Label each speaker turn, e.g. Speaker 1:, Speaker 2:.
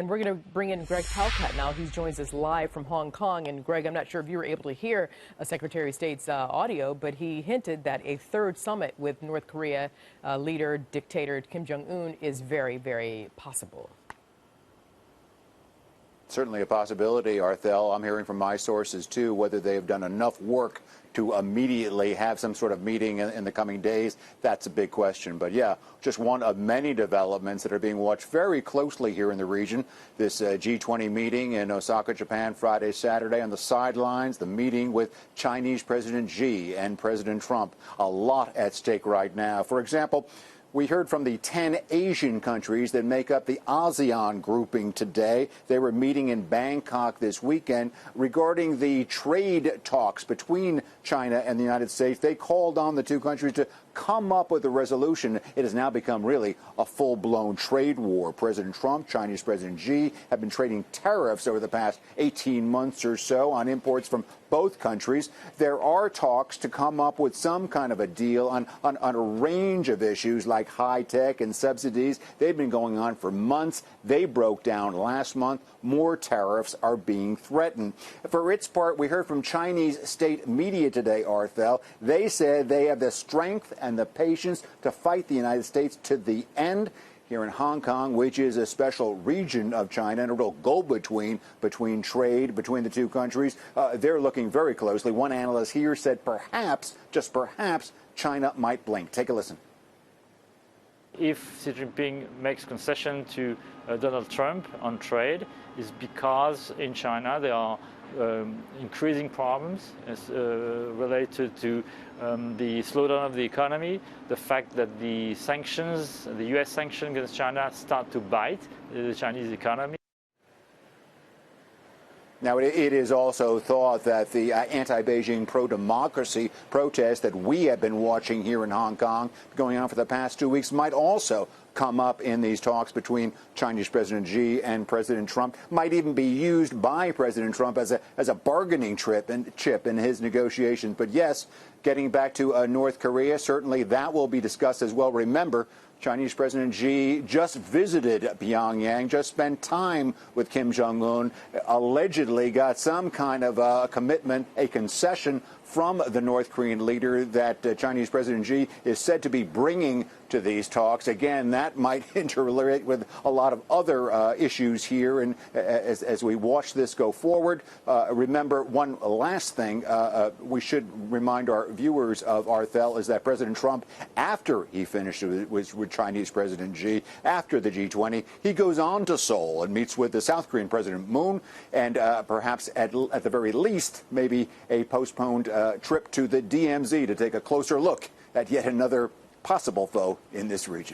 Speaker 1: And we're going to bring in Greg Palcat now. He joins us live from Hong Kong. And Greg, I'm not sure if you were able to hear Secretary of State's audio, but he hinted that a third summit with North Korea leader, dictator Kim Jong-un is very, very possible.
Speaker 2: Certainly a possibility, Arthel. I'm hearing from my sources, too, whether they have done enough work to immediately have some sort of meeting in the coming days. That's a big question. But, yeah, just one of many developments that are being watched very closely here in the region. This G-20 meeting in Osaka, Japan, Friday, Saturday. On the sidelines, the meeting with Chinese President Xi and President Trump. A lot at stake right now. For example, we heard from the 10 Asian countries that make up the ASEAN grouping today. They were meeting in Bangkok this weekend regarding the trade talks between China and the United States. They called on the two countries to come up with a resolution. It has now become really a full-blown trade war. President Trump, Chinese President Xi have been trading tariffs over the past 18 months or so on imports from both countries. There are talks to come up with some kind of a deal on a range of issues like high tech and subsidies. They've been going on for months. They broke down last month. More tariffs are being threatened. For its part, we heard from Chinese state media today, Arthel. They said they have the strength and the patience to fight the United States to the end. Here in Hong Kong, which is a special region of China and a real go-between between trade between the two countries, they're looking very closely. One analyst here said perhaps, just perhaps, China might blink. Take a listen.
Speaker 3: If Xi Jinping makes concession to Donald Trump on trade, is because in China there are increasing problems related to the slowdown of the economy, the fact that the sanctions, the U.S. sanctions against China start to bite the Chinese economy.
Speaker 2: Now, it is also thought that the anti-Beijing pro-democracy protests that we have been watching here in Hong Kong going on for the past 2 weeks might also come up in these talks between Chinese President Xi and President Trump, might even be used by President Trump as a bargaining chip in his negotiations. But yes, getting back to North Korea, certainly that will be discussed as well. Remember, Chinese President Xi just visited Pyongyang, just spent time with Kim Jong-un, allegedly got some kind of a commitment, a concession from the North Korean leader that Chinese President Xi is said to be bringing to these talks. Again, that might interrelate with a lot of other issues here. And as we watch this go forward, remember one last thing we should remind our viewers of, Arthel, is that President Trump, after he finished with Chinese President Xi, after the G20, he goes on to Seoul and meets with the South Korean President Moon and perhaps at the very least maybe a postponed trip to the DMZ to take a closer look at yet another possible foe in this region.